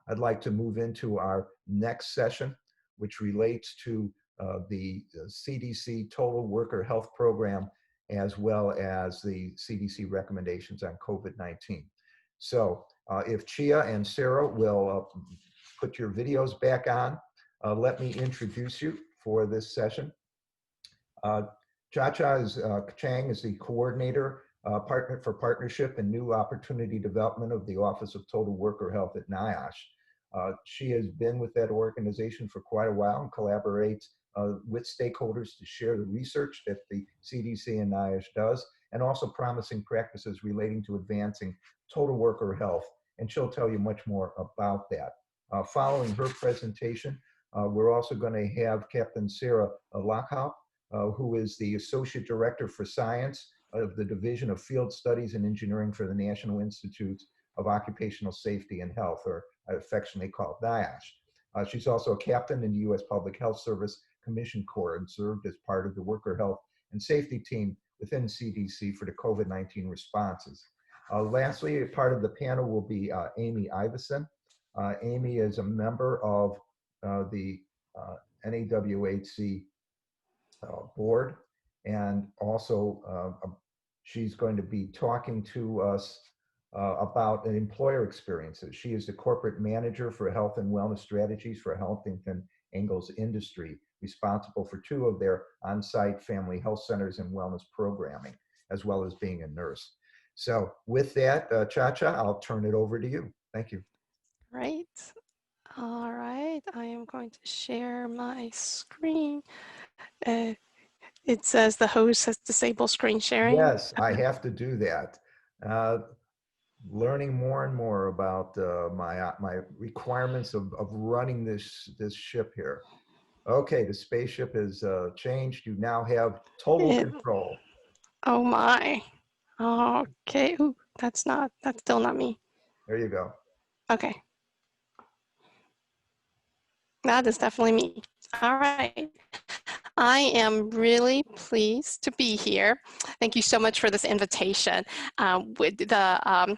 I'd like to move into our next session, which relates to the CDC Total Worker Health Program, as well as the CDC recommendations on COVID-19. So if Chia and Sarah will put your videos back on, let me introduce you for this session. Chang is the coordinator partner for partnership and new opportunity development of the Office of Total Worker Health at NIOSH. She has been with that organization for quite a while and collaborates with stakeholders to share the research that the CDC and NIOSH does, and also promising practices relating to advancing total worker health. And she'll tell you much more about that. Following her presentation, we're also going to have Captain Sarah Lockhart, who is the Associate Director for Science of the Division of Field Studies and Engineering for the National Institutes of Occupational Safety and Health, or affectionately called NIOSH. She's also a captain in the U.S. Public Health Service Commission Corps and served as part of the Worker Health and Safety Team within CDC for the COVID-19 responses. Lastly, a part of the panel will be Amy Iveson. Amy is a member of the NAWHC board, and also she's going to be talking to us about employer experiences. She is the corporate manager for health and wellness strategies for Huntington Ingalls Industry, responsible for 2 of their on-site family health centers and wellness programming, as well as being a nurse. So with that, Cha-Cha, I'll turn it over to you. Thank you. Great. All right, I am going to share my screen. It says the host has disabled screen sharing. Yes, I have to do that. Learning more and more about my requirements of running this ship here. Okay, the spaceship is changed. You now have total control. Oh my. Okay. Ooh, that's still not me. There you go. Okay. That is definitely me. All right. I am really pleased to be here. Thank you so much for this invitation. With the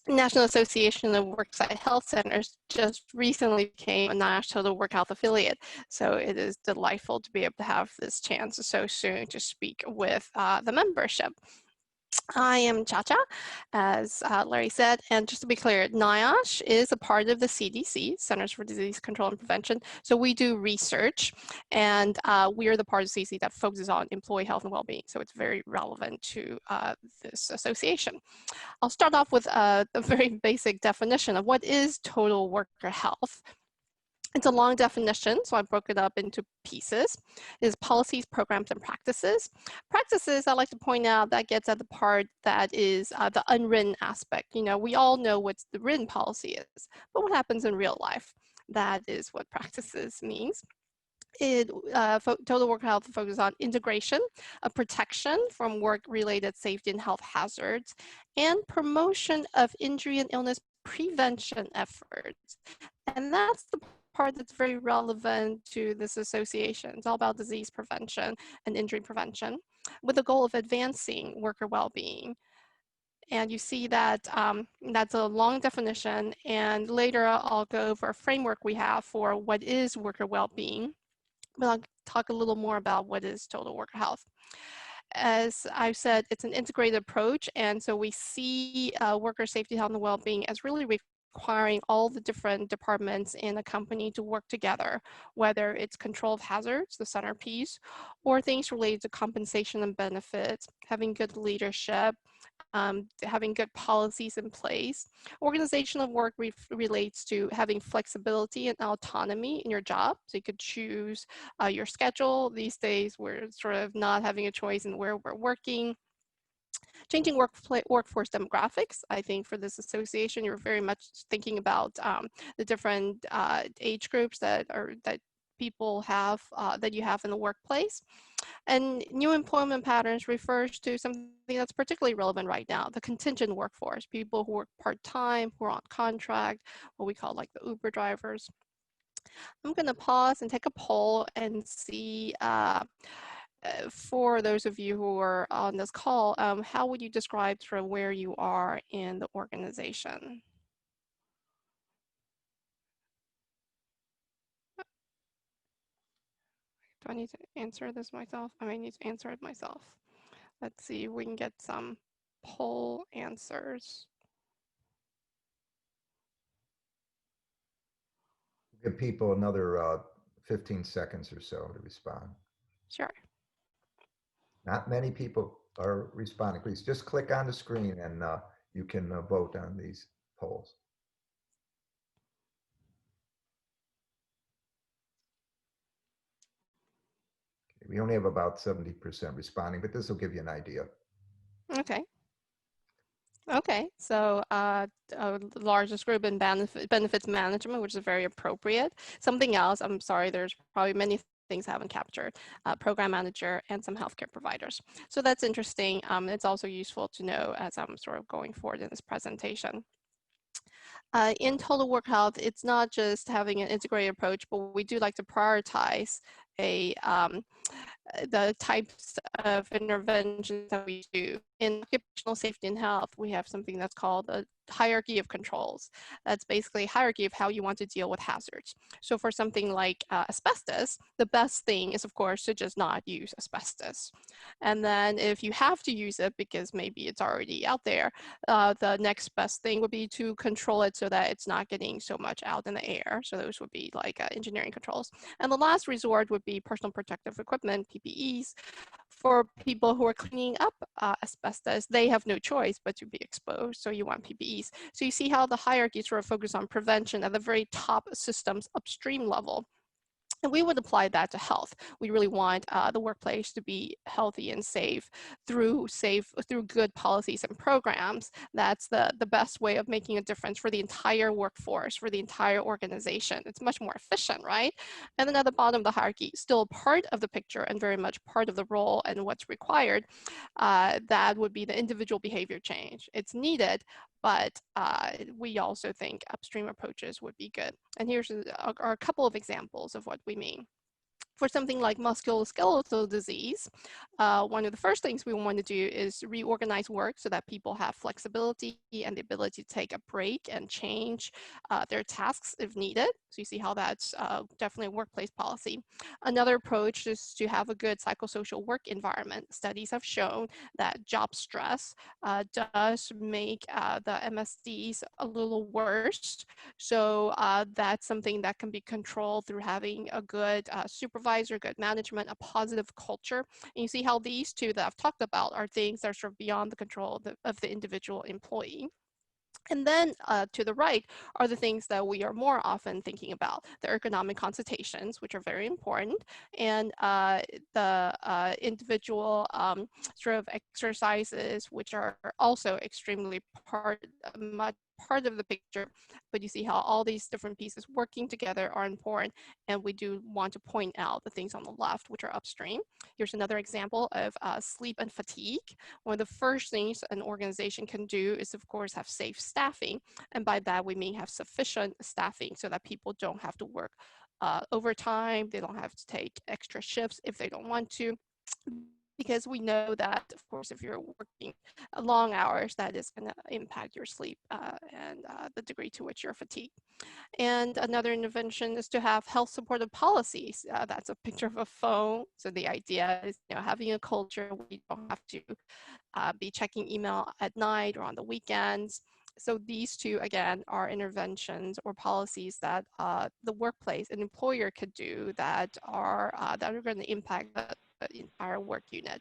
National Association of Worksite Health Centers just recently became a NIOSH Total Work Health affiliate. So it is delightful to be able to have this chance so soon to speak with the membership. I am Cha-Cha, as Larry said, and just to be clear, NIOSH is a part of the CDC, Centers for Disease Control and Prevention. So we do research, and we are the part of the CDC that focuses on employee health and well-being. So it's very relevant to this association. I'll start off with a very basic definition of what is total worker health. It's a long definition, so I broke it up into pieces. It is policies, programs, and practices. Practices, I like to point out, that gets at the part that is the unwritten aspect. You know, we all know what the written policy is, but what happens in real life? That is what practices means. Total worker health focuses on integration of protection from work-related safety and health hazards, and promotion of injury and illness prevention efforts. And that's the part that's very relevant to this association. It's all about disease prevention and injury prevention with the goal of advancing worker well-being. And you see that that's a long definition, and later I'll go over a framework we have for what is worker well-being, but I'll talk a little more about what is total worker health. As I've said, it's an integrated approach, and so we see worker safety, health, and well-being as really requiring all the different departments in a company to work together, whether it's control of hazards, the centerpiece, or things related to compensation and benefits, having good leadership, having good policies in place. Organization of work relates to having flexibility and autonomy in your job, so you could choose your schedule. These days, we're sort of not having a choice in where we're working. Changing workforce demographics. I think for this association, you're very much thinking about the different age groups that people have, that you have in the workplace. And new employment patterns refers to something that's particularly relevant right now, the contingent workforce, people who work part-time, who are on contract, what we call like the Uber drivers. I'm gonna pause and take a poll and see, for those of you who are on this call, how would you describe sort of where you are in the organization? Do I need to answer this myself? I may need to answer it myself. Let's see if we can get some poll answers. Give people another 15 seconds or so to respond. Sure. Not many people are responding. Please just click on the screen and you can vote on these polls. Okay, we only have about 70% responding, but this will give you an idea. Okay. Okay, so the largest group in benefits management, which is very appropriate. Something else, I'm sorry, there's probably many things I haven't captured, program manager and some healthcare providers. So that's interesting. It's also useful to know as I'm sort of going forward in this presentation. In total work health, it's not just having an integrated approach, but we do like to prioritize the types of interventions that we do. In occupational safety and health, we have something that's called a hierarchy of controls. That's basically a hierarchy of how you want to deal with hazards. So for something like asbestos, the best thing is, of course, to just not use asbestos. And then if you have to use it because maybe it's already out there, the next best thing would be to control it so that it's not getting so much out in the air. So those would be like engineering controls. And the last resort would be personal protective equipment, PPEs. For people who are cleaning up asbestos, they have no choice but to be exposed. So you want PPEs. So you see how the hierarchy sort of focuses on prevention at the very top systems upstream level. And we would apply that to health. We really want the workplace to be healthy and safe through good policies and programs. That's the best way of making a difference for the entire workforce, for the entire organization. It's much more efficient, right? And then at the bottom of the hierarchy, still a part of the picture and very much part of the role and what's required, that would be the individual behavior change. It's needed, but we also think upstream approaches would be good. And here's are a couple of examples of what we mean. For something like musculoskeletal disease, one of the first things we want to do is reorganize work so that people have flexibility and the ability to take a break and change their tasks if needed. So you see how that's definitely a workplace policy. Another approach is to have a good psychosocial work environment. Studies have shown that job stress does make the MSDs a little worse. So that's something that can be controlled through having a good supervisor, good management, a positive culture. And you see how these two that I've talked about are things that are sort of beyond the control of the individual employee. And then to the right are the things that we are more often thinking about, the ergonomic consultations, which are very important, and the individual sort of exercises, which are also extremely much part of the picture. But you see how all these different pieces working together are important, and we do want to point out the things on the left, which are upstream. Here's another example of sleep and fatigue. One of the first things an organization can do is, of course, have safe staffing. And by that, we mean have sufficient staffing so that people don't have to work overtime. They don't have to take extra shifts if they don't want to. Because we know that, of course, if you're working long hours, that is going to impact your sleep and the degree to which you're fatigued. And another intervention is to have health supportive policies. That's a picture of a phone. So the idea is, having a culture where you don't have to be checking email at night or on the weekends. So these two, again, are interventions or policies that the workplace, an employer could do that are going to impact the entire work unit.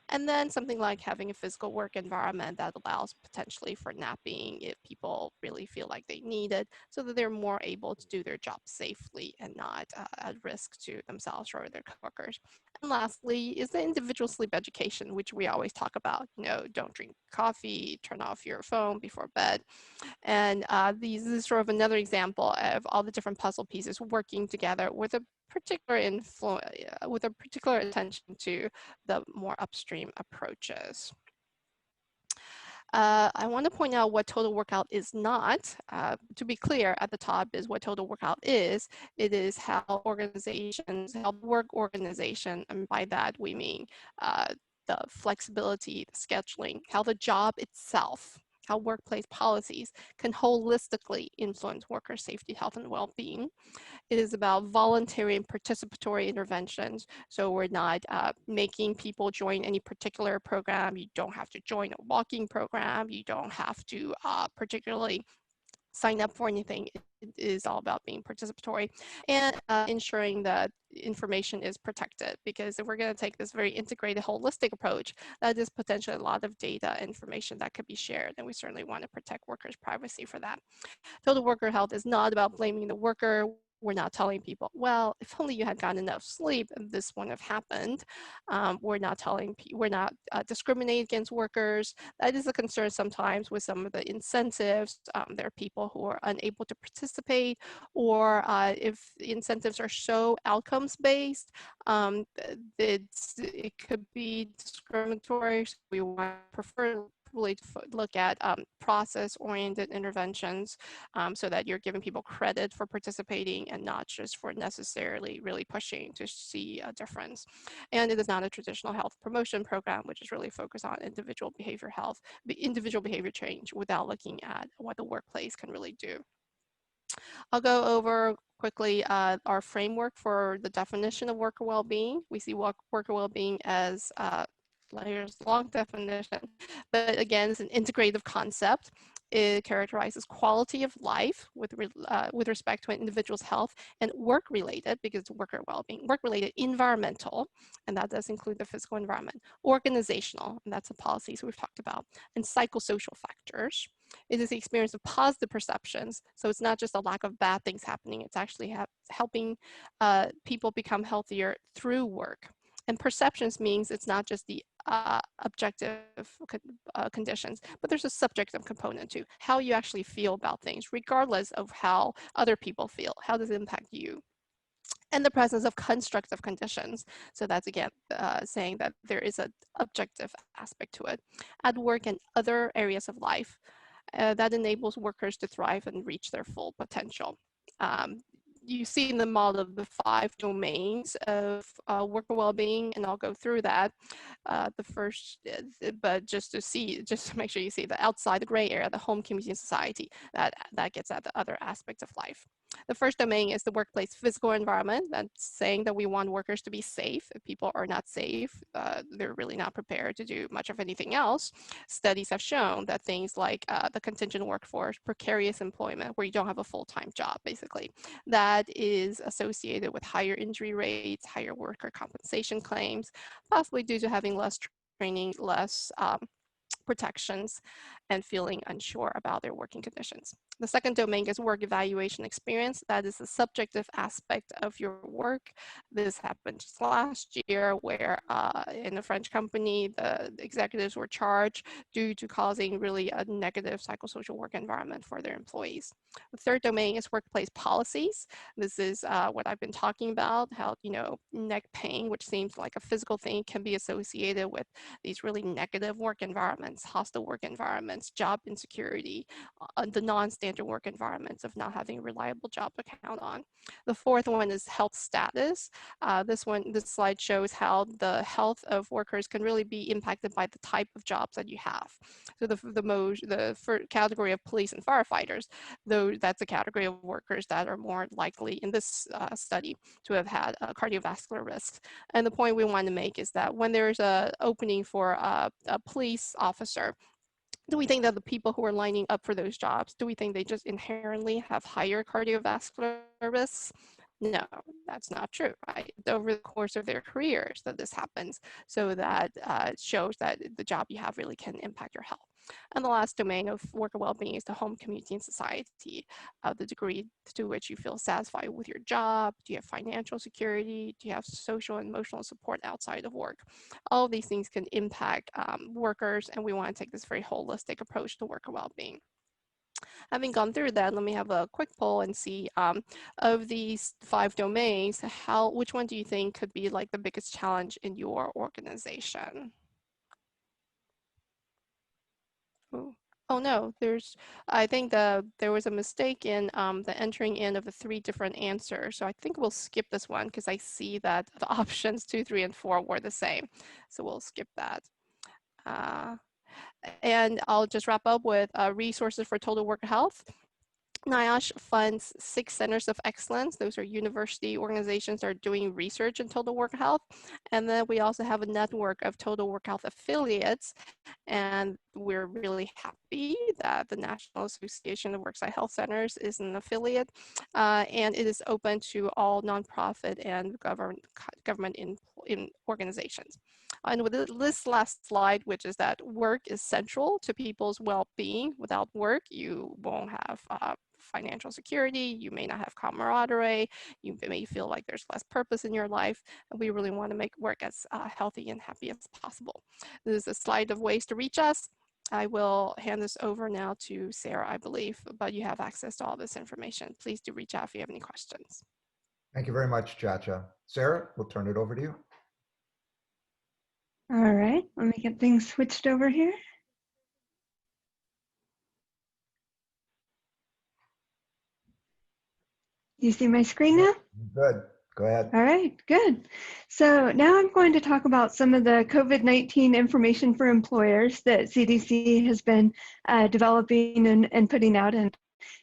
And then something like having a physical work environment that allows potentially for napping if people really feel like they need it, so that they're more able to do their job safely and not at risk to themselves or their coworkers. And lastly is the individual sleep education, which we always talk about. Don't drink coffee, turn off your phone before bed. And this is sort of another example of all the different puzzle pieces working together with a particular with a particular attention to the more upstream approaches. I want to point out what total workout is not. To be clear, at the top is what total workout is. It is how organizations, how work organization, and by that we mean the flexibility, the scheduling, how the job itself how workplace policies can holistically influence worker safety, health, and well-being. It is about voluntary and participatory interventions. So we're not making people join any particular program. You don't have to join a walking program. You don't have to particularly sign up for anything. It is all about being participatory and ensuring that information is protected, because if we're going to take this very integrated holistic approach, that is potentially a lot of data information that could be shared, and we certainly want to protect workers' privacy for that. Total worker health is not about blaming the worker. We're not telling people, well, if only you had gotten enough sleep, this wouldn't have happened. We're not discriminating against workers. That is a concern sometimes with some of the incentives. There are people who are unable to participate, or if incentives are so outcomes based, it could be discriminatory. So we want to prefer to look at process-oriented interventions, so that you're giving people credit for participating and not just for necessarily really pushing to see a difference. And it is not a traditional health promotion program, which is really focused on individual behavior health, individual behavior change, without looking at what the workplace can really do. I'll go over quickly our framework for the definition of worker well-being. We see worker well-being as there's long definition, but again, it's an integrative concept. It characterizes quality of life with respect to an individual's health, and work-related, because it's worker well-being, work-related, environmental, and that does include the physical environment, organizational, and that's the policies we've talked about, and psychosocial factors. It is the experience of positive perceptions, so it's not just a lack of bad things happening, it's actually helping people become healthier through work. And perceptions means it's not just the objective conditions, but there's a subjective component too, how you actually feel about things, regardless of how other people feel. How does it impact you? And the presence of constructive conditions. So that's again saying that there is an objective aspect to it. At work and other areas of life, that enables workers to thrive and reach their full potential. You see in the model of the 5 domains of worker well-being, and I'll go through that. The first, but just to make sure you see the outside, the gray area, the home, community, and society, that gets at the other aspects of life. The first domain is the workplace physical environment. That's saying that we want workers to be safe. If people are not safe, they're really not prepared to do much of anything else. Studies have shown that things like the contingent workforce, precarious employment, where you don't have a full-time job, basically, that is associated with higher injury rates, higher worker compensation claims, possibly due to having less training, less protections, and feeling unsure about their working conditions. The second domain is work evaluation experience. That is the subjective aspect of your work. This happened just last year, where in a French company, the executives were charged due to causing really a negative psychosocial work environment for their employees. The third domain is workplace policies. This is what I've been talking about, how, neck pain, which seems like a physical thing, can be associated with these really negative work environments, hostile work environments, job insecurity, the non-standard work environments of not having a reliable job to count on. The fourth one is health status. This slide shows how the health of workers can really be impacted by the type of jobs that you have. So the first category of police and firefighters, though that's a category of workers that are more likely in this study to have had cardiovascular risks. And the point we want to make is that when there's an opening for a police officer, do we think that the people who are lining up for those jobs, do we think they just inherently have higher cardiovascular risks? No, that's not true, right? Over the course of their careers that this happens, so that shows that the job you have really can impact your health. And the last domain of worker well-being is the home, community, and society. The degree to which you feel satisfied with your job. Do you have financial security? Do you have social and emotional support outside of work? All of these things can impact workers, and we want to take this very holistic approach to worker well-being. Having gone through that, let me have a quick poll and see of these 5 domains, which one do you think could be like the biggest challenge in your organization? Ooh. Oh no, I think there was a mistake in the entering in of the 3 different answers. So I think we'll skip this one because I see that the options 2, 3, and 4 were the same. So we'll skip that. And I'll just wrap up with resources for total worker health. NIOSH funds 6 centers of excellence. Those are university organizations that are doing research in total work health. And then we also have a network of total work health affiliates. And we're really happy that the National Association of Worksite Health Centers is an affiliate. And it is open to all nonprofit and government in organizations. And with this last slide, which is that work is central to people's well-being. Without work, you won't have financial security, you may not have camaraderie, you may feel like there's less purpose in your life. And we really want to make work as healthy and happy as possible. This is a slide of ways to reach us. I will hand this over now to Sarah, I believe, but you have access to all this information. Please do reach out if you have any questions. Thank you very much, Chacha. Sarah, we'll turn it over to you. All right, let me get things switched over here. You see my screen now? Good. Go ahead. All right, good. So now I'm going to talk about some of the COVID-19 information for employers that CDC has been developing and putting out. And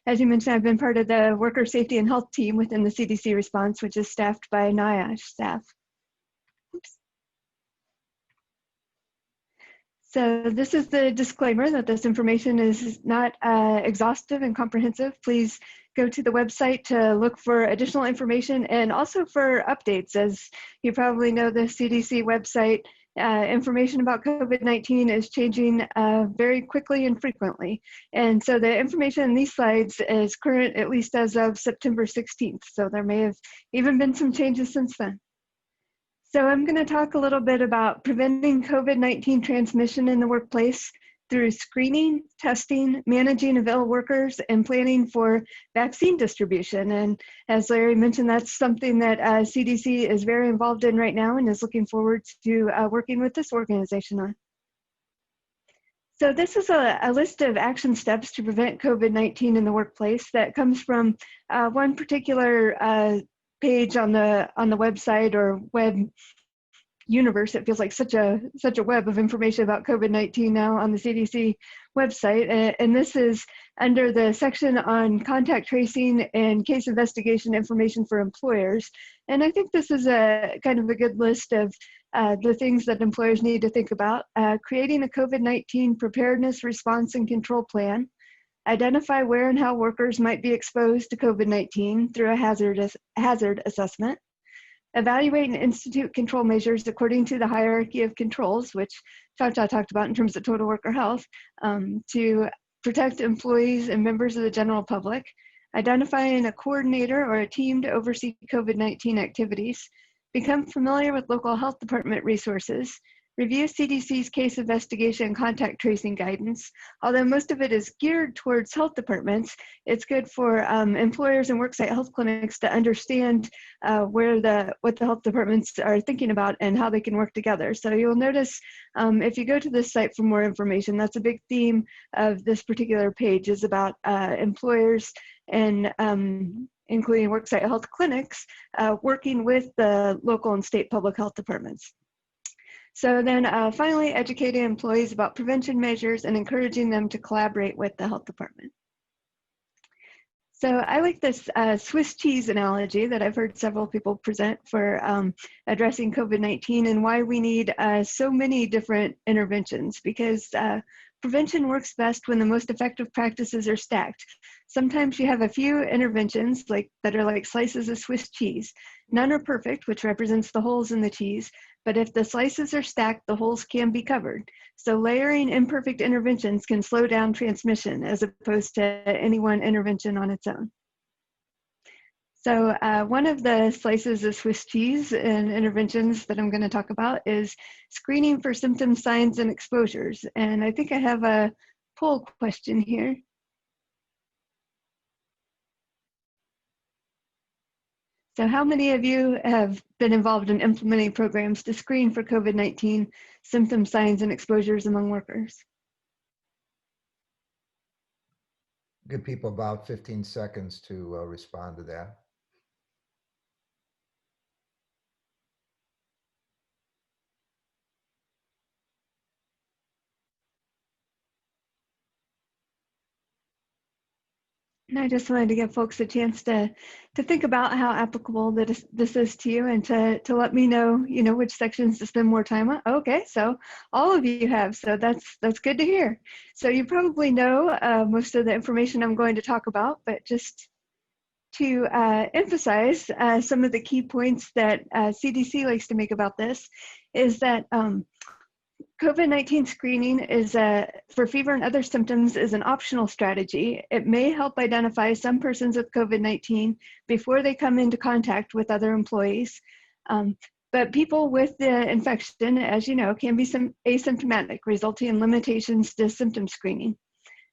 as you mentioned, I've been part of the worker safety and health team within the CDC response, which is staffed by NIOSH staff. Oops. So this is the disclaimer that this information is not exhaustive and comprehensive. Please go to the website to look for additional information and also for updates. As you probably know, the CDC website information about COVID-19 is changing very quickly and frequently. And so the information in these slides is current at least as of September 16th. So there may have even been some changes since then. So I'm going to talk a little bit about preventing COVID-19 transmission in the workplace through screening, testing, managing of ill workers, and planning for vaccine distribution. And as Larry mentioned, that's something that CDC is very involved in right now and is looking forward to working with this organization on. So this is a list of action steps to prevent COVID-19 in the workplace that comes from one particular page on the website or web universe. It feels like such a web of information about COVID-19 now on the CDC website. And this is under the section on contact tracing and case investigation information for employers. And I think this is a kind of a good list of the things that employers need to think about. Creating a COVID-19 preparedness, response, and control plan. Identify where and how workers might be exposed to COVID-19 through a hazard assessment. Evaluate and institute control measures according to the hierarchy of controls, which Chacha talked about in terms of total worker health, to protect employees and members of the general public. Identifying a coordinator or a team to oversee COVID-19 activities. Become familiar with local health department resources. Review CDC's case investigation and contact tracing guidance. Although most of it is geared towards health departments, it's good for employers and worksite health clinics to understand what the health departments are thinking about and how they can work together. So you'll notice if you go to this site for more information, that's a big theme of this particular page is about employers and including worksite health clinics working with the local and state public health departments. So then finally, educating employees about prevention measures and encouraging them to collaborate with the health department. So I like this Swiss cheese analogy that I've heard several people present for addressing COVID-19 and why we need so many different interventions, because prevention works best when the most effective practices are stacked. Sometimes you have a few interventions that are like slices of Swiss cheese. None are perfect, which represents the holes in the cheese, but if the slices are stacked, the holes can be covered. So layering imperfect interventions can slow down transmission as opposed to any one intervention on its own. So one of the slices of Swiss cheese and interventions that I'm going to talk about is screening for symptoms, signs, and exposures. And I think I have a poll question here. So how many of you have been involved in implementing programs to screen for COVID-19 symptoms, signs, and exposures among workers? Give people about 15 seconds to respond to that. And I just wanted to give folks a chance to think about how applicable this is to you, and to let me know, which sections to spend more time on. Okay, so all of you have, so that's good to hear. So you probably know most of the information I'm going to talk about, but just to emphasize some of the key points that CDC likes to make about this is that COVID-19 screening is for fever and other symptoms is an optional strategy. It may help identify some persons with COVID-19 before they come into contact with other employees. But people with the infection, as you know, can be asymptomatic, resulting in limitations to symptom screening.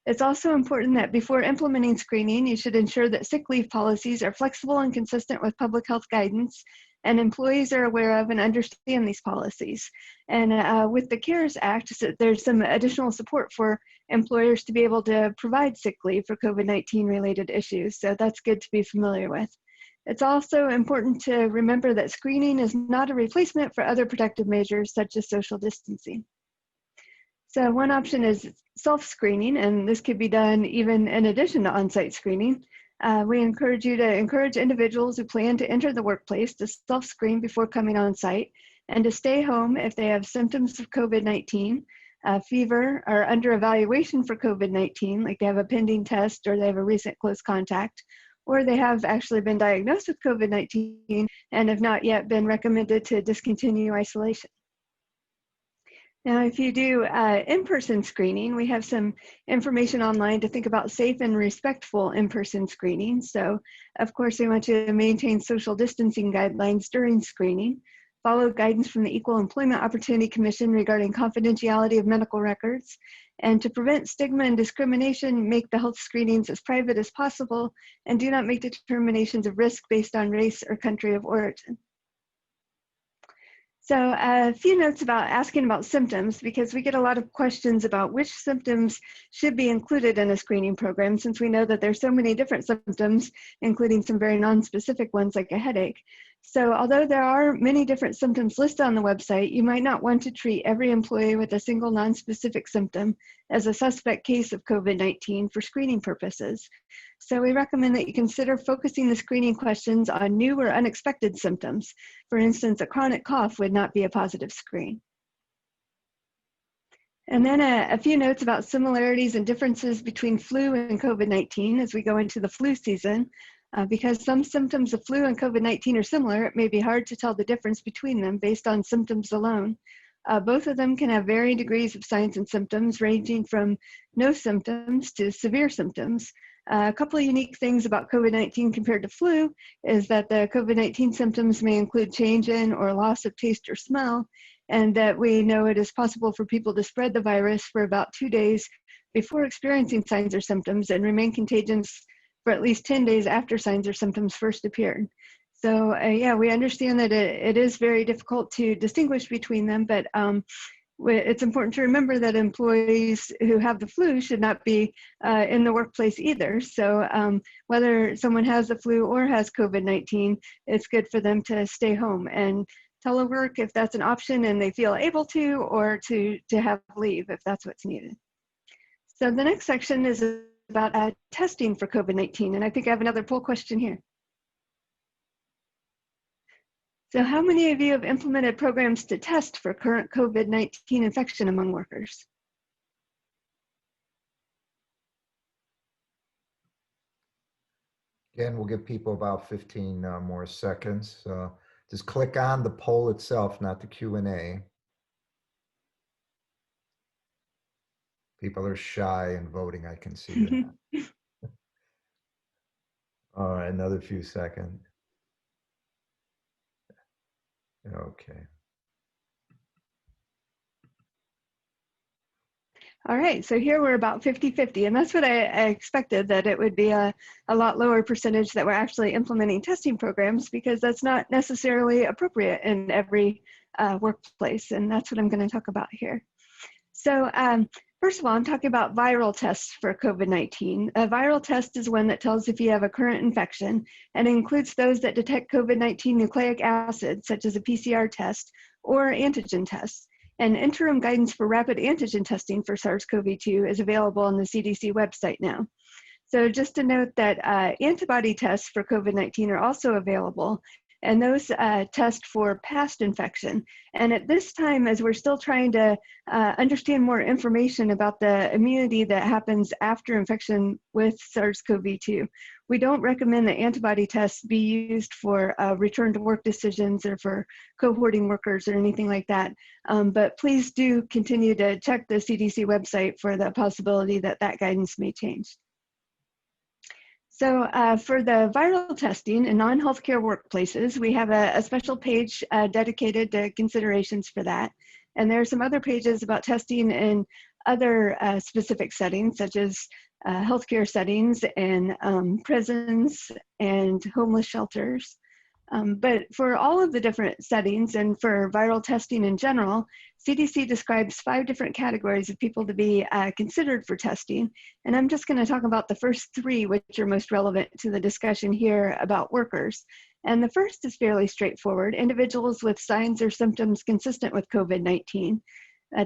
It's also important that before implementing screening, you should ensure that sick leave policies are flexible and consistent with public health guidance, and employees are aware of and understand these policies. And with the CARES Act, so there's some additional support for employers to be able to provide sick leave for COVID-19 related issues. So that's good to be familiar with. It's also important to remember that screening is not a replacement for other protective measures such as social distancing. So one option is self-screening, and this could be done even in addition to on-site screening. We encourage you to encourage individuals who plan to enter the workplace to self-screen before coming on site, and to stay home if they have symptoms of COVID-19, fever, or under evaluation for COVID-19, like they have a pending test or they have a recent close contact, or they have actually been diagnosed with COVID-19 and have not yet been recommended to discontinue isolation. Now, if you do in-person screening, we have some information online to think about safe and respectful in-person screening. So, of course, we want you to maintain social distancing guidelines during screening, follow guidance from the Equal Employment Opportunity Commission regarding confidentiality of medical records, and to prevent stigma and discrimination, make the health screenings as private as possible, and do not make determinations of risk based on race or country of origin. So a few notes about asking about symptoms, because we get a lot of questions about which symptoms should be included in a screening program, since we know that there's so many different symptoms, including some very non-specific ones like a headache. So although there are many different symptoms listed on the website, you might not want to treat every employee with a single non-specific symptom as a suspect case of COVID-19 for screening purposes. So we recommend that you consider focusing the screening questions on new or unexpected symptoms. For instance, a chronic cough would not be a positive screen. And then a few notes about similarities and differences between flu and COVID-19 as we go into the flu season. Because some symptoms of flu and COVID-19 are similar, it may be hard to tell the difference between them based on symptoms alone. Both of them can have varying degrees of signs and symptoms, ranging from no symptoms to severe symptoms. A couple of unique things about COVID-19 compared to flu is that the COVID-19 symptoms may include change in or loss of taste or smell, and that we know it is possible for people to spread the virus for about 2 days before experiencing signs or symptoms and remain contagious for at least 10 days after signs or symptoms first appeared. So yeah, we understand that it is very difficult to distinguish between them, but it's important to remember that employees who have the flu should not be in the workplace either. So whether someone has the flu or has COVID-19, it's good for them to stay home and telework if that's an option and they feel able to, or to have leave if that's what's needed. So the next section is about testing for COVID-19, and I think I have another poll question here. So how many of you have implemented programs to test for current COVID-19 infection among workers? Again, we'll give people about 15 more seconds. Just click on the poll itself, not the Q&A. People are shy and voting, I can see that. All right, another few seconds. Okay. All right, so here we're about 50-50, and that's what I expected, that it would be a lot lower percentage that we're actually implementing testing programs, because that's not necessarily appropriate in every workplace, and that's what I'm going to talk about here. So first of all, I'm talking about viral tests for COVID-19. A viral test is one that tells if you have a current infection, and it includes those that detect COVID-19 nucleic acid, such as a PCR test or antigen tests. And interim guidance for rapid antigen testing for SARS-CoV-2 is available on the CDC website now. So just to note that antibody tests for COVID-19 are also available, and those test for past infection. And at this time, as we're still trying to understand more information about the immunity that happens after infection with SARS-CoV-2, we don't recommend that antibody tests be used for return to work decisions or for cohorting workers or anything like that. But please do continue to check the CDC website for the possibility that that guidance may change. So for the viral testing in non-healthcare workplaces, we have a special page dedicated to considerations for that. And there are some other pages about testing in other specific settings, such as healthcare settings and prisons and homeless shelters. But for all of the different settings and for viral testing in general, CDC describes 5 different categories of people to be considered for testing. And I'm just going to talk about the first 3, which are most relevant to the discussion here about workers. And the first is fairly straightforward: individuals with signs or symptoms consistent with COVID-19.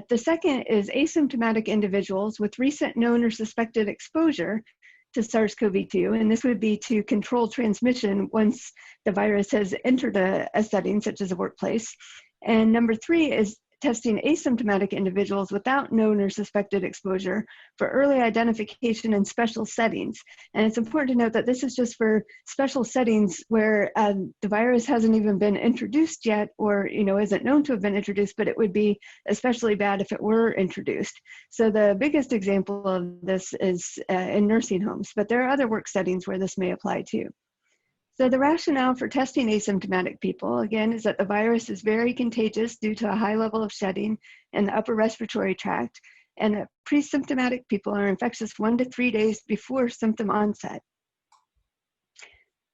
The second is asymptomatic individuals with recent known or suspected exposure to SARS-CoV-2, and this would be to control transmission once the virus has entered a setting such as a workplace. And number 3 is testing asymptomatic individuals without known or suspected exposure for early identification in special settings. And it's important to note that this is just for special settings where the virus hasn't even been introduced yet, or isn't known to have been introduced, but it would be especially bad if it were introduced. So the biggest example of this is in nursing homes, but there are other work settings where this may apply too. So the rationale for testing asymptomatic people, again, is that the virus is very contagious due to a high level of shedding in the upper respiratory tract, and that pre-symptomatic people are infectious 1 to 3 days before symptom onset.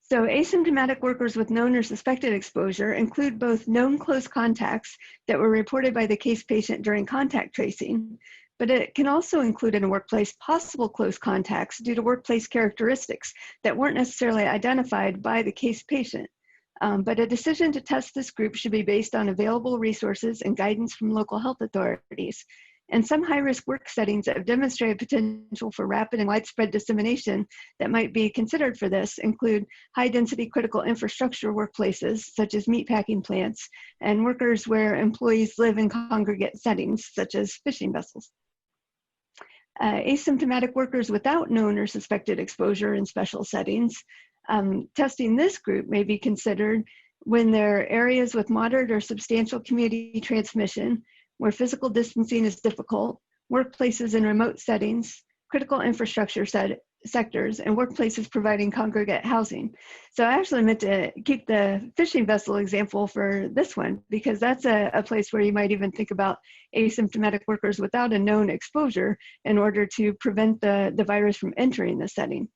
So asymptomatic workers with known or suspected exposure include both known close contacts that were reported by the case patient during contact tracing, but it can also include in a workplace possible close contacts due to workplace characteristics that weren't necessarily identified by the case patient. But a decision to test this group should be based on available resources and guidance from local health authorities. And some high-risk work settings that have demonstrated potential for rapid and widespread dissemination that might be considered for this include high-density critical infrastructure workplaces, such as meatpacking plants, and workers where employees live in congregate settings, such as fishing vessels. Asymptomatic workers without known or suspected exposure in special settings. Testing this group may be considered when there are areas with moderate or substantial community transmission, where physical distancing is difficult, workplaces in remote settings, critical infrastructure sectors, and workplaces providing congregate housing. So I actually meant to keep the fishing vessel example for this one, because that's a place where you might even think about asymptomatic workers without a known exposure in order to prevent the virus from entering the setting.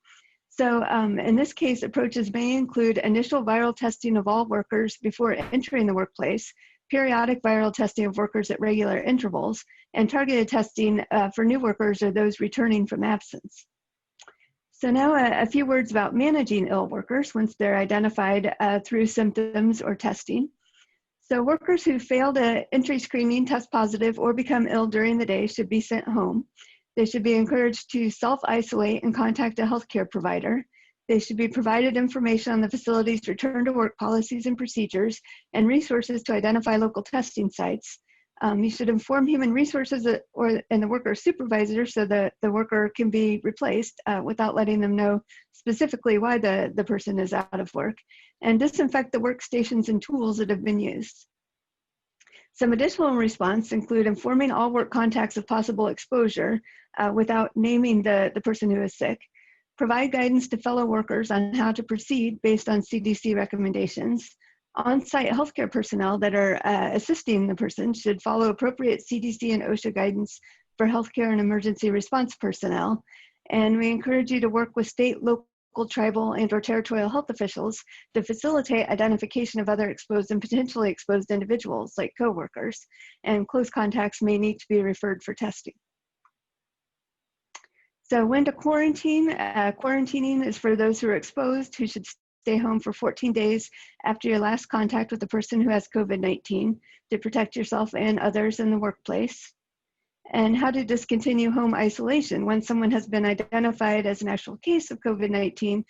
So in this case, approaches may include initial viral testing of all workers before entering the workplace, periodic viral testing of workers at regular intervals, and targeted testing for new workers or those returning from absence. So now a few words about managing ill workers once they're identified through symptoms or testing. So workers who fail to entry screening, test positive, or become ill during the day should be sent home. They should be encouraged to self-isolate and contact a healthcare provider. They should be provided information on the facility's return to work policies and procedures and resources to identify local testing sites. You should inform human resources and the worker supervisor so that the worker can be replaced without letting them know specifically why the person is out of work, and disinfect the workstations and tools that have been used. Some additional response include informing all work contacts of possible exposure without naming the person who is sick. Provide guidance to fellow workers on how to proceed based on CDC recommendations. On-site healthcare personnel that are assisting the person should follow appropriate CDC and OSHA guidance for healthcare and emergency response personnel. And we encourage you to work with state, local, tribal, and/or territorial health officials to facilitate identification of other exposed and potentially exposed individuals, like coworkers, and close contacts may need to be referred for testing. So when to quarantine? Quarantining is for those who are exposed, who should stay home for 14 days after your last contact with a person who has COVID-19 to protect yourself and others in the workplace. and how to discontinue home isolation. When someone has been identified as an actual case of COVID-19,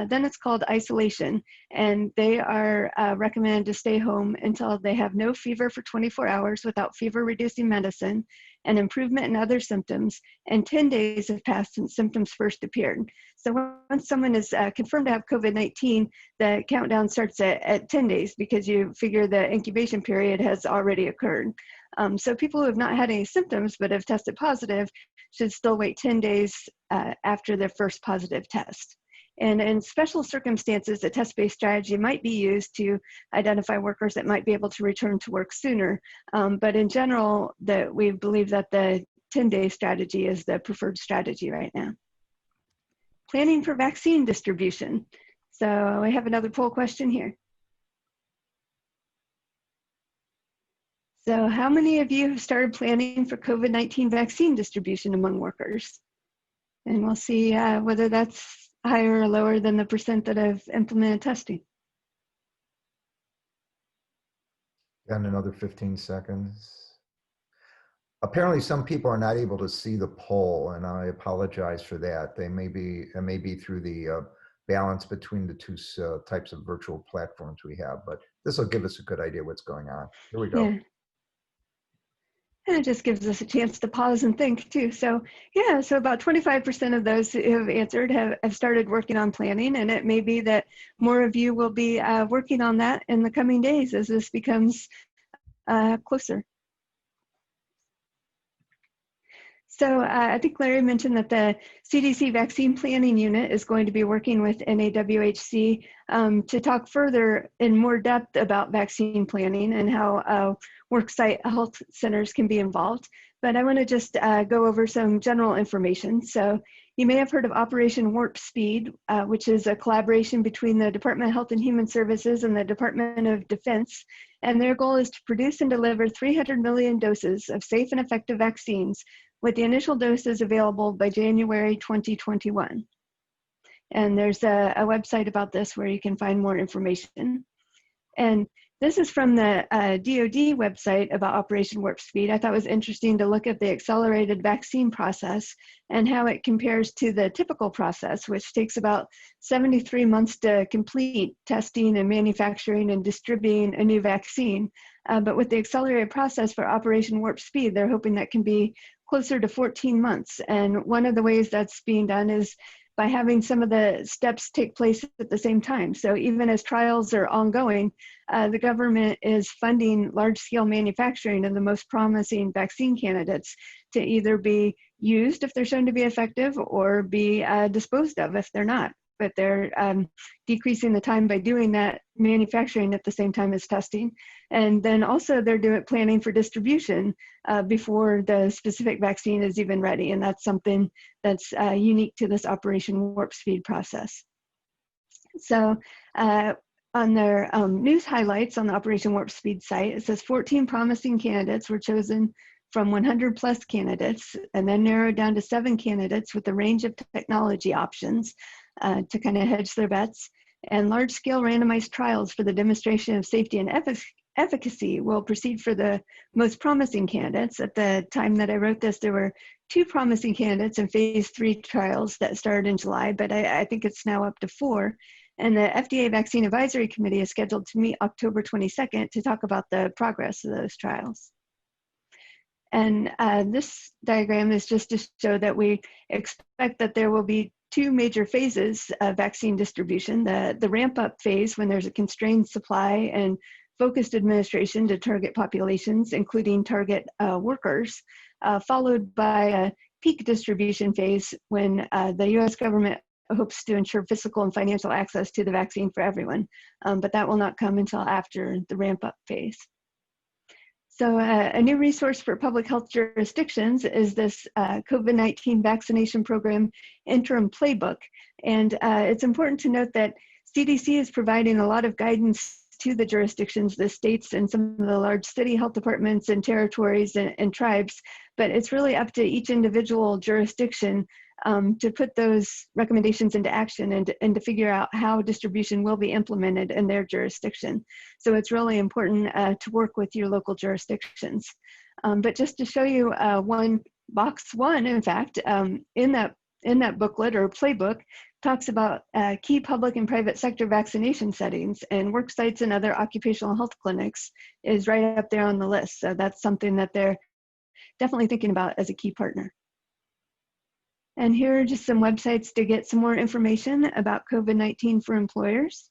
then it's called isolation, and they are recommended to stay home until they have no fever for 24 hours without fever-reducing medicine, an improvement in other symptoms, and 10 days have passed since symptoms first appeared. So once someone is confirmed to have COVID-19, the countdown starts at 10 days because you figure the incubation period has already occurred. So people who have not had any symptoms but have tested positive should still wait 10 days after their first positive test. And in special circumstances, a test-based strategy might be used to identify workers that might be able to return to work sooner. But in general, we believe that the 10-day strategy is the preferred strategy right now. Planning for vaccine distribution. So I have another poll question here. So how many of you have started planning for COVID-19 vaccine distribution among workers? And we'll see whether that's higher or lower than the percent that have implemented testing. And another 15 seconds. Apparently some people are not able to see the poll, and I apologize for that. It may be through the balance between the two types of virtual platforms we have, but this will give us a good idea what's going on. Here we go. Yeah. And it just gives us a chance to pause and think too. So yeah, so about 25% of those who have answered have started working on planning, and it may be that more of you will be working on that in the coming days as this becomes closer. So I think Larry mentioned that the CDC Vaccine Planning Unit is going to be working with NAWHC to talk further in more depth about vaccine planning and how worksite health centers can be involved. But I want to just go over some general information. So you may have heard of Operation Warp Speed, which is a collaboration between the Department of Health and Human Services and the Department of Defense. And their goal is to produce and deliver 300 million doses of safe and effective vaccines, with the initial doses available by January 2021. And there's a website about this where you can find more information. And this is from the DoD website about Operation Warp Speed. I thought it was interesting to look at the accelerated vaccine process and how it compares to the typical process, which takes about 73 months to complete testing and manufacturing and distributing a new vaccine. But with the accelerated process for Operation Warp Speed, they're hoping that can be closer to 14 months. And one of the ways that's being done is by having some of the steps take place at the same time. So even as trials are ongoing, the government is funding large-scale manufacturing of the most promising vaccine candidates to either be used if they're shown to be effective or be disposed of if they're not. But they're decreasing the time by doing that manufacturing at the same time as testing. And then also they're planning for distribution before the specific vaccine is even ready. And that's something that's unique to this Operation Warp Speed process. So on their news highlights on the Operation Warp Speed site, it says 14 promising candidates were chosen from 100 plus candidates and then narrowed down to 7 candidates with a range of technology options to kind of hedge their bets. And large-scale randomized trials for the demonstration of safety and efficacy will proceed for the most promising candidates. At the time that I wrote this, there were 2 promising candidates in phase 3 trials that started in July, but I think it's now up to 4. And the FDA Vaccine Advisory Committee is scheduled to meet October 22nd to talk about the progress of those trials. And this diagram is just to show that we expect that there will be 2 major phases of vaccine distribution. The ramp-up phase, when there's a constrained supply and focused administration to target populations, including target workers, followed by a peak distribution phase when the US government hopes to ensure physical and financial access to the vaccine for everyone. But that will not come until after the ramp-up phase. So a new resource for public health jurisdictions is this COVID-19 vaccination program interim playbook. And it's important to note that CDC is providing a lot of guidance to the jurisdictions, the states, and some of the large city health departments and territories and tribes, but it's really up to each individual jurisdiction to put those recommendations into action and to figure out how distribution will be implemented in their jurisdiction. So it's really important to work with your local jurisdictions. But just to show you box one, in fact, in that booklet or playbook, talks about key public and private sector vaccination settings, and work sites and other occupational health clinics is right up there on the list. So that's something that they're definitely thinking about as a key partner. And here are just some websites to get some more information about COVID-19 for employers.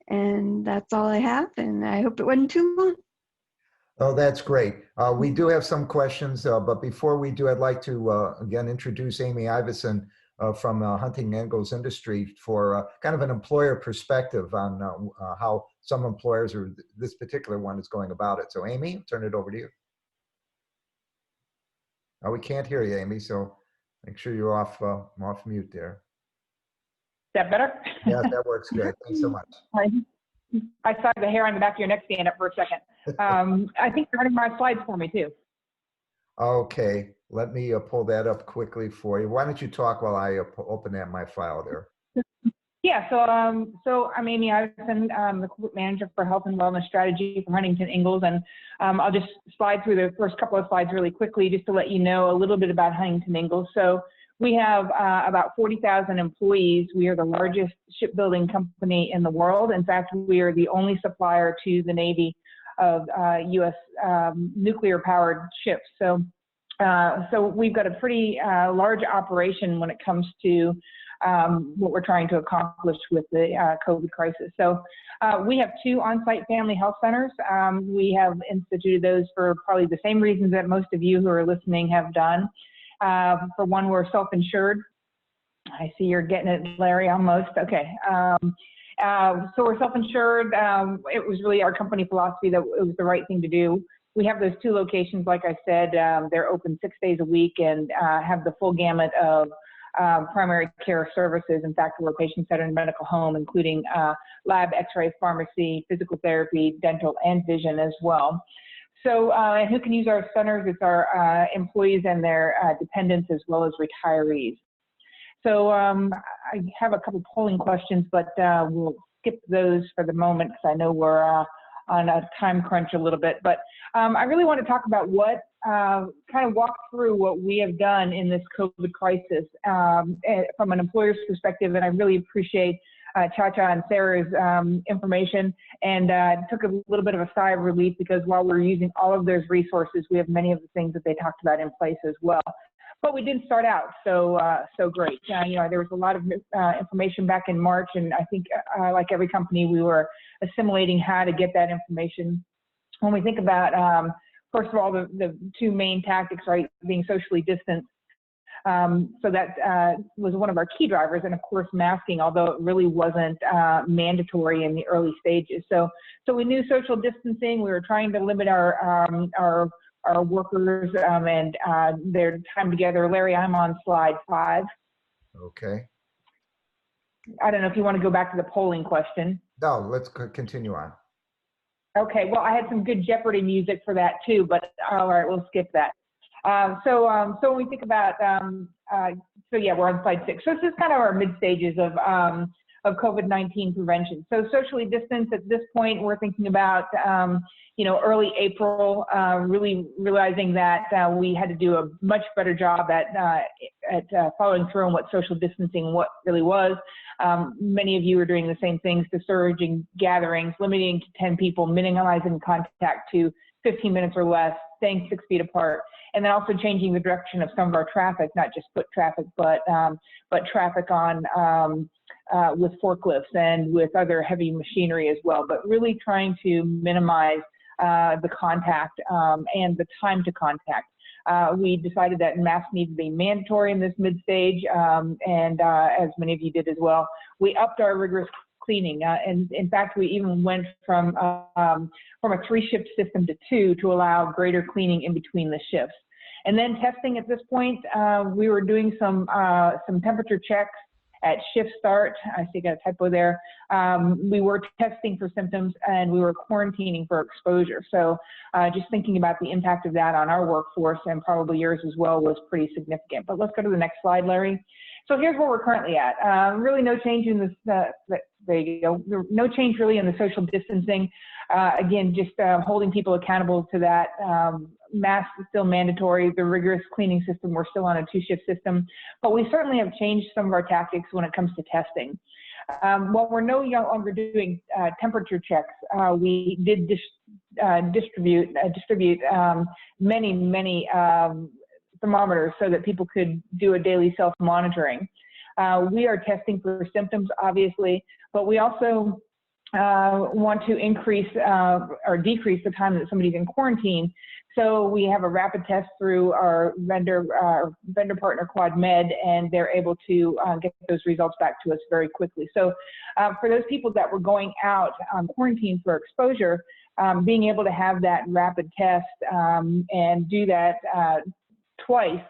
And that's all I have, and I hope it wasn't too long. Oh, that's great. We do have some questions, but before we do, I'd like to again introduce Amy Iverson from Hunting Ingalls Industry for kind of an employer perspective on how some employers, or this particular one, is going about it. So Amy, turn it over to you. We can't hear you, Amy, so make sure you're off mute there. Is that better? Yeah, that works good. Thanks so much. I saw the hair on the back of your neck stand up for a second. I think you're running my slides for me too. Okay, let me pull that up quickly for you. Why don't you talk while I open that my file there? Yeah, so I'm Amy Iverson, the corporate manager for health and wellness strategy for Huntington Ingalls, and I'll just slide through the first couple of slides really quickly just to let you know a little bit about Huntington Ingalls. So we have about 40,000 employees. We are the largest shipbuilding company in the world. In fact, we are the only supplier to the Navy of U.S. Nuclear-powered ships. So we've got a pretty large operation when it comes to what we're trying to accomplish with the COVID crisis. So we have 2 on-site family health centers. We have instituted those for probably the same reasons that most of you who are listening have done. For one, we're self-insured. I see you're getting it, Larry, almost. Okay. So we're self-insured. It was really our company philosophy that it was the right thing to do. We have those 2 locations, like I said. They're open 6 days a week and have the full gamut of primary care services. In fact, we're a patient-centered medical home, including lab, x-ray, pharmacy, physical therapy, dental, and vision as well. So who can use our centers? It's our employees and their dependents, as well as retirees. So I have a couple polling questions, but we'll skip those for the moment because I know we're on a time crunch a little bit. But I really want to talk about what kind of walk through what we have done in this COVID crisis from an employer's perspective. And I really appreciate Cha-Cha and Sarah's information, and took a little bit of a sigh of relief because while we're using all of those resources, we have many of the things that they talked about in place as well. But we didn't start out so great. You know, there was a lot of information back in March, and I think like every company, we were assimilating how to get that information. When we think about, first of all, the 2 main tactics, right, being socially distanced. So that was one of our key drivers, and of course masking, although it really wasn't mandatory in the early stages. So we knew social distancing. We were trying to limit our workers and their time together. Larry, I'm on slide 5. Okay. I don't know if you want to go back to the polling question. No, let's continue on. Okay, well, I had some good Jeopardy music for that too, but all right, we'll skip that. So when we think about, so yeah, we're on slide 6. So this is kind of our mid stages of COVID-19 prevention. So socially distanced at this point, we're thinking about, you know, early April, really realizing that we had to do a much better job at following through on what social distancing what really was. Many of you are doing the same things, discouraging gatherings, limiting to 10 people, minimizing contact to 15 minutes or less, staying 6 feet apart, and then also changing the direction of some of our traffic, not just foot traffic, but traffic on with forklifts and with other heavy machinery as well, but really trying to minimize the contact and the time to contact. We decided that masks need to be mandatory in this mid-stage, and as many of you did as well, we upped our rigorous cleaning. And in fact, we even went from a 3-shift system to 2 to allow greater cleaning in between the shifts. And then testing at this point, we were doing some temperature checks at shift start. I see I got a typo there. We were testing for symptoms and we were quarantining for exposure. So just thinking about the impact of that on our workforce and probably yours as well was pretty significant. But let's go to the next slide, Larry. So here's where we're currently at. Really no change in this there you go. No change really in the social distancing. Again, just holding people accountable to that. Masks is still mandatory. The rigorous cleaning system, we're still on a 2-shift system, but we certainly have changed some of our tactics when it comes to testing. While we're no longer doing temperature checks, we did distribute many thermometers so that people could do a daily self-monitoring. We are testing for symptoms, obviously, but we also want to increase or decrease the time that somebody's in quarantine. So we have a rapid test through our vendor partner QuadMed, and they're able to get those results back to us very quickly. So for those people that were going out on quarantine for exposure, being able to have that rapid test and do that twice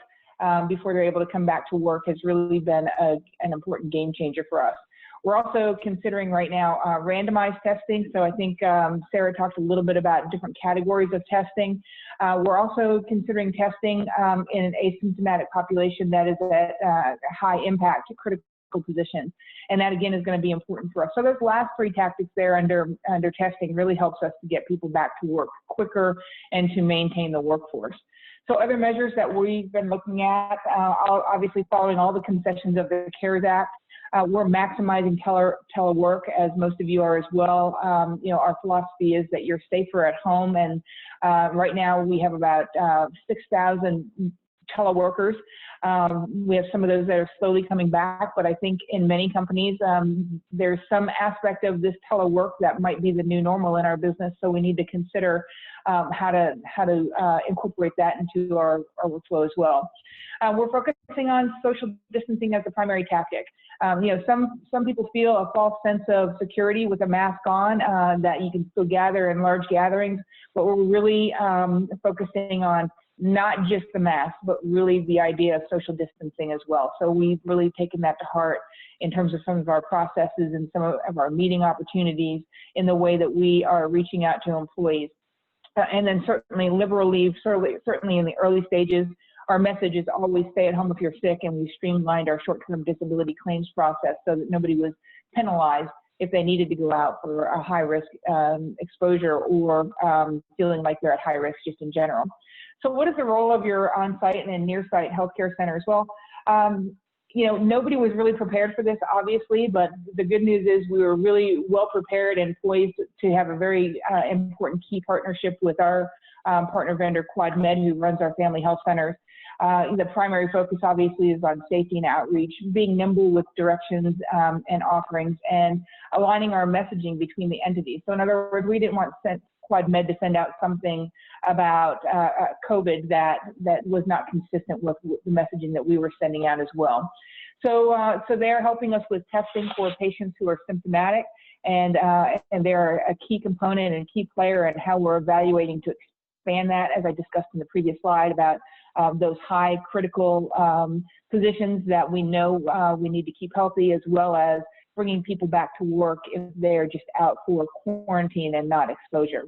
before they're able to come back to work has really been an important game changer for us. We're also considering right now randomized testing. So I think Sarah talked a little bit about different categories of testing. We're also considering testing in an asymptomatic population that is at high impact, critical position. And that again is going to be important for us. So those last 3 tactics there under testing really helps us to get people back to work quicker and to maintain the workforce. So other measures that we've been looking at, obviously following all the concessions of the CARES Act, we're maximizing telework, as most of you are as well. You know, our philosophy is that you're safer at home, and right now we have about 6,000 teleworkers. We have some of those that are slowly coming back, but I think in many companies, there's some aspect of this telework that might be the new normal in our business, so we need to consider how to incorporate that into our workflow as well. We're focusing on social distancing as the primary tactic. You know, some people feel a false sense of security with a mask on, that you can still gather in large gatherings, but we're really focusing on not just the mask, but really the idea of social distancing as well. So we've really taken that to heart in terms of some of our processes and some of our meeting opportunities in the way that we are reaching out to employees. And then certainly liberal leave, certainly in the early stages, our message is always stay at home if you're sick, and we streamlined our short-term disability claims process so that nobody was penalized if they needed to go out for a high-risk exposure or feeling like they're at high risk just in general. So what is the role of your on-site and near-site healthcare centers? Well, you know, nobody was really prepared for this, obviously, but the good news is we were really well prepared and poised to have a very important key partnership with our partner vendor, QuadMed, who runs our family health centers. The primary focus obviously is on safety and outreach, being nimble with directions and offerings, and aligning our messaging between the entities. So in other words, we didn't want QuadMed to send out something about COVID that was not consistent with the messaging that we were sending out as well. So they're helping us with testing for patients who are symptomatic, and they're a key component and key player in how we're evaluating to expand that, as I discussed in the previous slide, about those high critical positions that we know we need to keep healthy, as well as bringing people back to work if they're just out for quarantine and not exposure.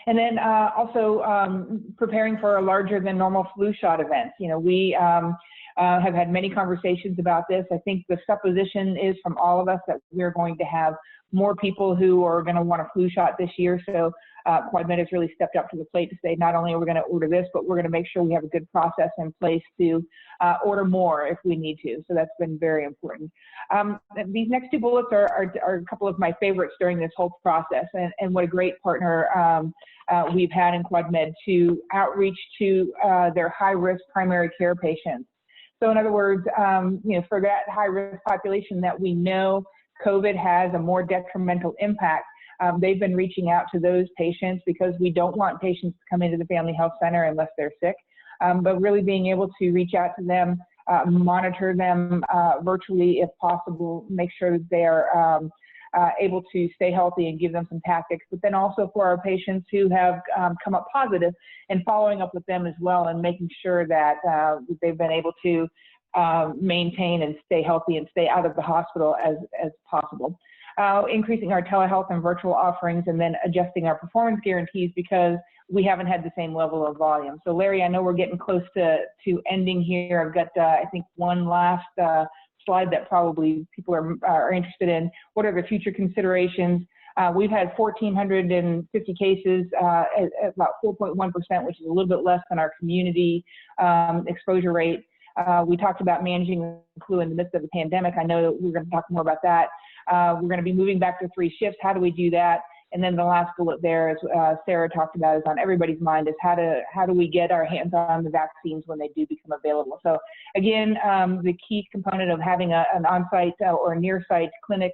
And then also preparing for a larger than normal flu shot events. You know, we have had many conversations about this. I think the supposition is from all of us that we're going to have more people who are going to want a flu shot this year. So QuadMed has really stepped up to the plate to say, not only are we going to order this, but we're going to make sure we have a good process in place to order more if we need to. So that's been very important. These next 2 bullets are a couple of my favorites during this whole process, and what a great partner we've had in QuadMed to outreach to their high-risk primary care patients. So in other words, you know, for that high-risk population that we know COVID has a more detrimental impact, they've been reaching out to those patients because we don't want patients to come into the family health center unless they're sick, but really being able to reach out to them, monitor them virtually if possible, make sure that they are able to stay healthy and give them some tactics, but then also for our patients who have come up positive and following up with them as well and making sure that they've been able to maintain and stay healthy and stay out of the hospital as possible. Increasing our telehealth and virtual offerings, and then adjusting our performance guarantees because we haven't had the same level of volume. So Larry, I know we're getting close to ending here. I've got, I think, one last slide that probably people are interested in. What are the future considerations? We've had 1,450 cases at about 4.1%, which is a little bit less than our community exposure rate. We talked about managing the flu in the midst of the pandemic. I know that we're going to talk more about that. We're going to be moving back to 3 shifts. How do we do that? And then the last bullet there, as Sarah talked about, is on everybody's mind, is how do we get our hands on the vaccines when they do become available. So again, the key component of having an on-site or near-site clinic,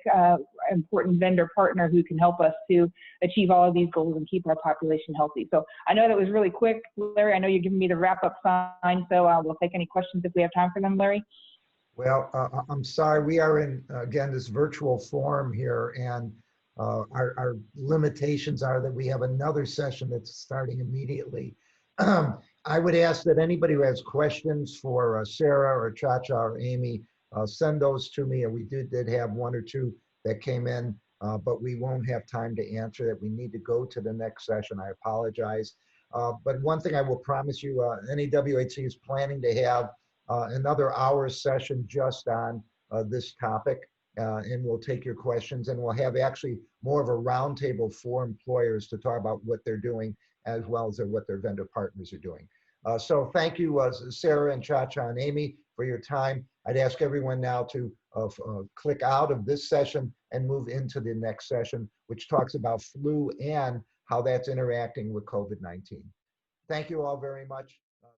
important vendor partner who can help us to achieve all of these goals and keep our population healthy. So I know that was really quick. Larry, I know you're giving me the wrap-up sign, so we'll take any questions if we have time for them, Larry. Well, I'm sorry, we are in, again, this virtual forum here, and our limitations are that we have another session that's starting immediately. I would ask that anybody who has questions for Sarah or Cha-Cha or Amy, send those to me. And we did have 1 or 2 that came in, but we won't have time to answer that. We need to go to the next session. I apologize. But one thing I will promise you, NAWHC is planning to have another hour session just on this topic. And we'll take your questions, and we'll have actually more of a roundtable for employers to talk about what they're doing as well as what their vendor partners are doing. So thank you, Sarah and Cha-Cha and Amy, for your time. I'd ask everyone now to click out of this session and move into the next session, which talks about flu and how that's interacting with COVID-19. Thank you all very much.